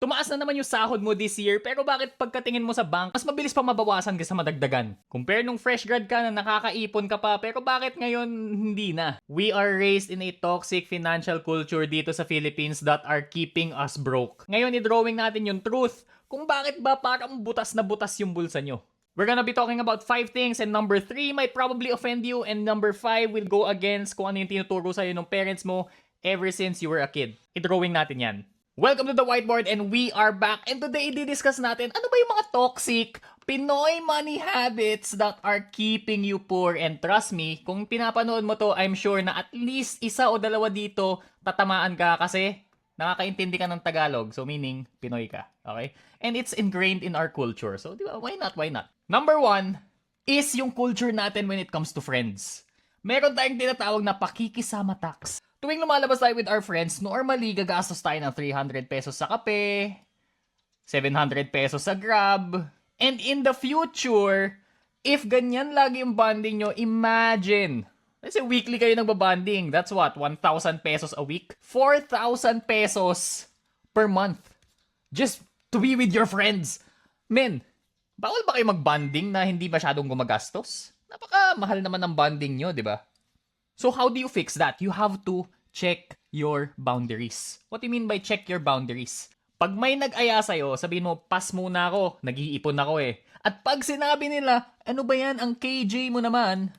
Tumaas na naman yung sahod mo this year, pero bakit pagkatingin mo sa bank, mas mabilis pa mabawasan kaysa madagdagan? Compare nung fresh grad ka na nakakaipon ka pa, pero bakit ngayon hindi na? We are raised in a toxic financial culture dito sa Philippines that are keeping us broke. Ngayon, i-drawing natin yung truth kung bakit ba parang butas na butas yung bulsa nyo. We're gonna be talking about 5 things, and number 3 might probably offend you, and number 5 will go against kung ano yung tinuturo sa'yo ng parents mo ever since you were a kid. I-drawing natin yan. Welcome to the whiteboard, and we are back. And today, i-discuss natin ano ba yung mga toxic Pinoy money habits that are keeping you poor. And trust me, kung pinapanood mo to, I'm sure na at least isa o dalawa dito tatamaan ka kasi nakakaintindi ka ng Tagalog. So meaning, Pinoy ka. Okay? And it's ingrained in our culture. So di ba, why not? Why not? Number 1 is yung culture natin when it comes to friends. Meron tayong tinatawag na pakikisama tax. Tuwing lumalabas tayo with our friends, normally gagastos tayo ng 300 pesos sa kape, 700 pesos sa Grab. And in the future, if ganyan lagi yung bonding nyo, imagine, let's say weekly kayo nagbabonding. That's what? 1,000 pesos a week? 4,000 pesos per month. Just to be with your friends. Men, bawal ba kayo magbonding na hindi masyadong gumagastos? Napaka-mahal naman ng bonding nyo, di ba? So how do you fix that? You have to check your boundaries. What do you mean by check your boundaries? Pag may nag-aya sa'yo, sabihin mo, pass muna ako, nag-iipon ako eh. At pag sinabi nila, ano ba yan, ang KJ mo naman,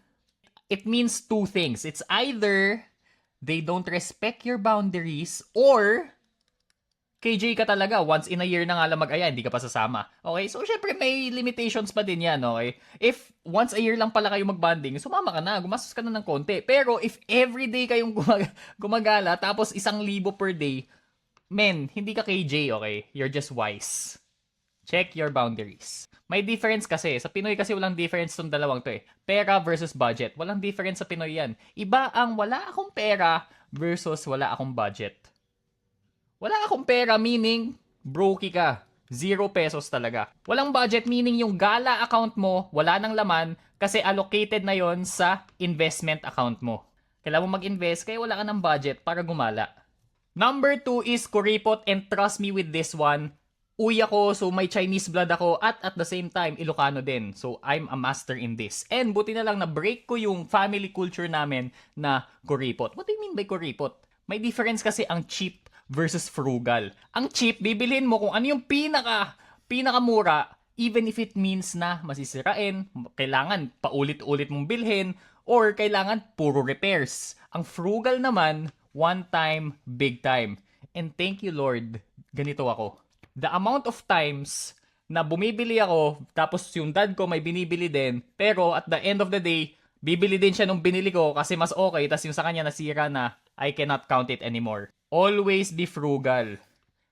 it means 2 things. It's either they don't respect your boundaries or KJ ka talaga, once in a year na nga lang mag-aya, hindi ka pa sasama. Okay? So, syempre, may limitations pa din yan, okay? If once a year lang pala kayo mag-bonding, sumama ka na, gumastos ka na ng konti. Pero, if everyday kayong gumagala, tapos 1,000 per day, men, hindi ka KJ, okay? You're just wise. Check your boundaries. May difference kasi. Sa Pinoy kasi walang difference tong dalawang to eh. Pera versus budget. Walang difference sa Pinoy yan. Iba ang wala akong pera versus wala akong budget. Wala akong pera meaning brokey ka. 0 pesos talaga. Walang budget meaning yung gala account mo wala nang laman kasi allocated na yon sa investment account mo. Kailangan mo mag-invest kaya wala ka ng budget para gumala. Number 2 is kuripot, and trust me with this one. Uy ako, so may Chinese blood ako at the same time Ilocano din. So I'm a master in this. And buti na lang na break ko yung family culture namin na kuripot. What do you mean by kuripot? May difference kasi ang cheap versus frugal. Ang cheap, bibilhin mo kung ano yung pinakamura, even if it means na masisirain, kailangan paulit-ulit mong bilhin, or kailangan puro repairs. Ang frugal naman, one time, big time. And thank you Lord, ganito ako. The amount of times na bumibili ako, tapos yung dad ko may binibili din, pero at the end of the day, bibili din siya nung binili ko kasi mas okay, tapos yung sa kanya nasira na, I cannot count it anymore. Always be frugal.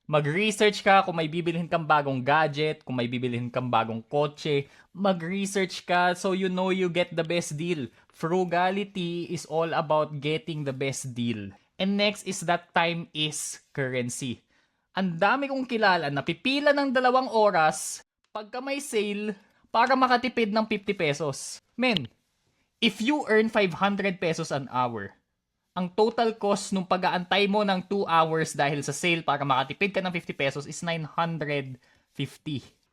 Mag-research ka kung may bibilhin kang bagong gadget, kung may bibilhin kang bagong kotse. Mag-research ka so you know you get the best deal. Frugality is all about getting the best deal. And next is that time is currency. Ang dami kong kilala na pipila ng 2 oras pagka may sale para makatipid ng 50 pesos. Men, if you earn 500 pesos an hour, ang total cost nung pag-aantay mo ng 2 hours dahil sa sale para makatipid ka ng 50 pesos is 950.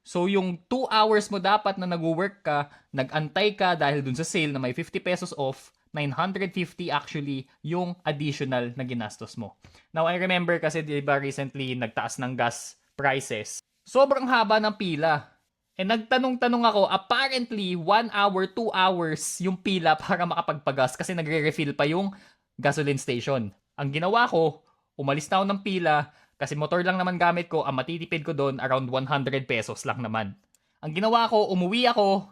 So yung 2 hours mo dapat na nag-work ka, nag-antay ka dahil dun sa sale na may 50 pesos off, 950 actually yung additional na ginastos mo. Now I remember kasi diba recently nagtaas ng gas prices. Sobrang haba ng pila. And nagtanong-tanong ako, apparently 1 hour, 2 hours yung pila para makapagpagas kasi nagre-refill pa yung gasoline station. Ang ginawa ko, umalis na ako ng pila kasi motor lang naman gamit ko, ang matitipid ko doon around 100 pesos lang naman. Ang ginawa ko, umuwi ako,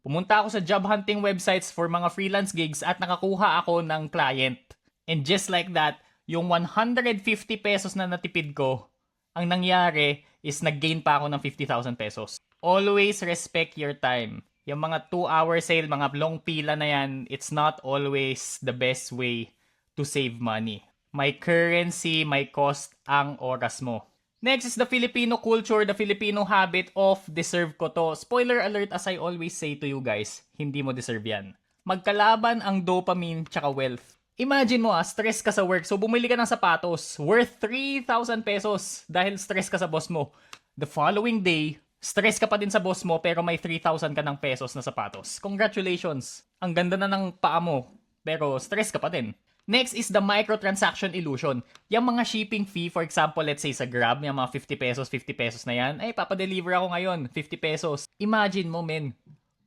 pumunta ako sa job hunting websites for mga freelance gigs at nakakuha ako ng client. And just like that, yung 150 pesos na natipid ko, ang nangyari is nag-gain pa ako ng 50,000 pesos. Always respect your time. Yung mga 2-hour sale, mga long pila na yan, it's not always the best way to save money. May currency, may cost ang oras mo. Next is the Filipino culture, the Filipino habit of deserve ko to. Spoiler alert, as I always say to you guys, hindi mo deserve yan. Magkalaban ang dopamine tsaka wealth. Imagine mo stress ka sa work. So bumili ka ng sapatos worth 3,000 pesos dahil stress ka sa boss mo. The following day, stress ka pa din sa boss mo pero may 3,000 ka ng pesos na sapatos. Congratulations! Ang ganda na ng paa mo pero stress ka pa din. Next is the microtransaction illusion. Yung mga shipping fee, for example, let's say sa Grab, yung mga 50 pesos na yan, ay papadeliver ako ngayon, 50 pesos. Imagine mo, men,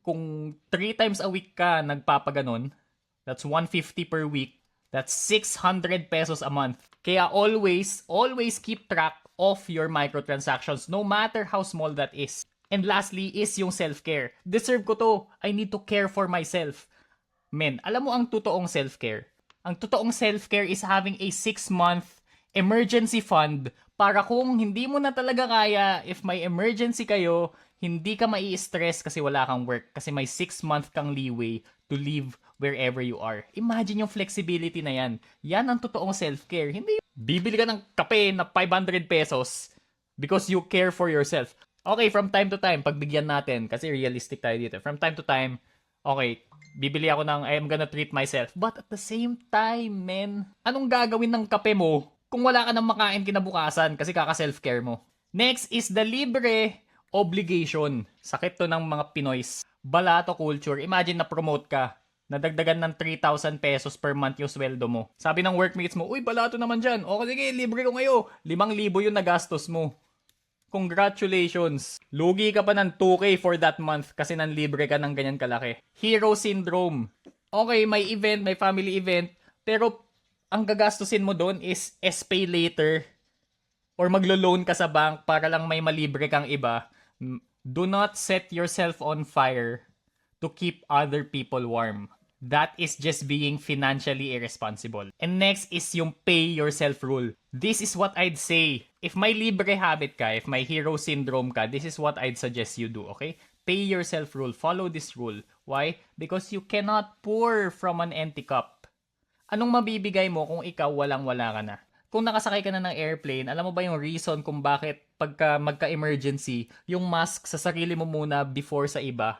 kung 3 times a week ka nagpapaganon, that's 150 per week, that's 600 pesos a month. Kaya always keep track of your microtransactions, no matter how small that is. And lastly is yung self-care. Deserve ko to. I need to care for myself. Men, alam mo ang totoong self-care? Ang totoong self-care is having a 6-month emergency fund para kung hindi mo na talaga kaya, if may emergency kayo, hindi ka mai-stress kasi wala kang work. Kasi may 6-month kang leeway to live wherever you are. Imagine yung flexibility na yan. Yan ang totoong self-care. Hindi bibili ka ng kape na 500 pesos because you care for yourself. Okay, from time to time, pagbigyan natin, kasi realistic tayo dito. From time to time, okay, bibili ako ng I am gonna treat myself. But at the same time, men, anong gagawin ng kape mo kung wala ka nang makain kinabukasan kasi kaka-self-care mo? Next is the libre obligation. Sakit to ng mga Pinoys. Balato culture. Imagine na promote ka. Nadagdagan ng 3,000 pesos per month yung sweldo mo. Sabi ng workmates mo, uy, balato naman dyan. O sige, libre ko ngayon. 5,000 yung nagastos mo. Congratulations! Lugi ka pa ng 2K for that month kasi nanlibre ka ng ganyan kalaki. Hero syndrome. Okay, may event, may family event, pero ang gagastusin mo doon is SPay later or maglo-loan ka sa bank para lang may malibre kang iba. Do not set yourself on fire to keep other people warm. That is just being financially irresponsible. And next is yung pay yourself rule. This is what I'd say. If may libre habit ka, if may hero syndrome ka, this is what I'd suggest you do, okay? Pay yourself rule. Follow this rule. Why? Because you cannot pour from an empty cup. Anong mabibigay mo kung ikaw walang-wala ka na? Kung nakasakay ka na ng airplane, alam mo ba yung reason kung bakit pagka magka-emergency, yung mask sa sarili mo muna before sa iba?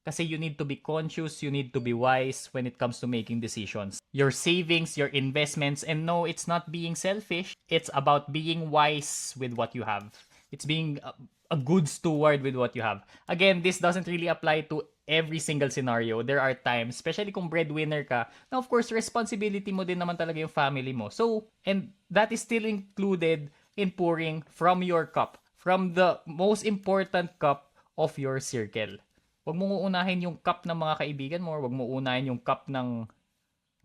Kasi you need to be conscious, you need to be wise when it comes to making decisions. Your savings, your investments, and no, it's not being selfish. It's about being wise with what you have. It's being a good steward with what you have. Again, this doesn't really apply to every single scenario. There are times, especially kung breadwinner ka, na of course, responsibility mo din naman talaga yung family mo. So, and that is still included in pouring from your cup, from the most important cup of your circle. Huwag mo uunahin yung cup ng mga kaibigan mo, or huwag mo uunahin yung cup ng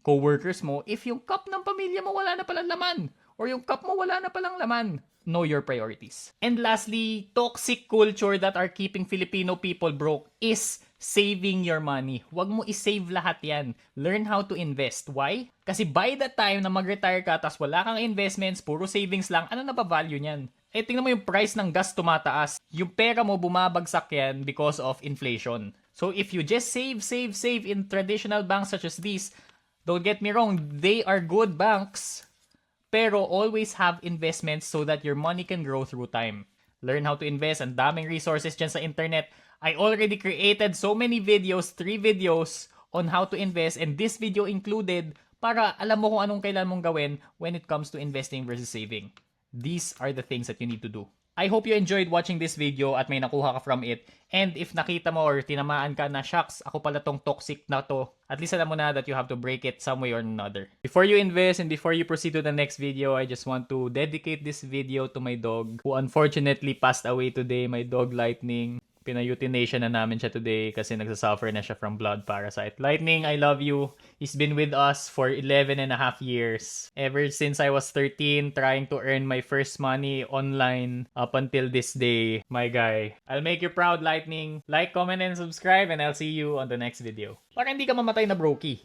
co-workers mo if yung cup ng pamilya mo wala na palang laman, or yung cup mo wala na palang laman. Know your priorities. And lastly, toxic culture that are keeping Filipino people broke is saving your money. Huwag mo isave lahat yan. Learn how to invest. Why? Kasi by the time na mag-retire ka tas wala kang investments, puro savings lang, ano na ba value niyan? Eh, tingnan mo yung price ng gas tumataas. Yung pera mo bumabagsak yan because of inflation. So if you just save in traditional banks such as these, don't get me wrong, they are good banks. Pero always have investments so that your money can grow through time. Learn how to invest. Ang daming resources dyan sa internet. I already created so many videos, 3 videos on how to invest, and this video included para alam mo kung anong kailangan mong gawin when it comes to investing versus saving. These are the things that you need to do. I hope you enjoyed watching this video at may nakuha ka from it. And if nakita mo or tinamaan ka na, shucks, ako pala tong toxic na to, at least alam mo na that you have to break it some way or another. Before you invest and before you proceed to the next video, I just want to dedicate this video to my dog who unfortunately passed away today, my dog Lightning. Pina-euthanasia na namin siya today kasi nagsasuffer na siya from blood parasite. Lightning, I love you. He's been with us for 11 and a half years. Ever since I was 13, trying to earn my first money online up until this day. My guy. I'll make you proud, Lightning. Like, comment, and subscribe, and I'll see you on the next video. Para hindi ka mamatay na brokey.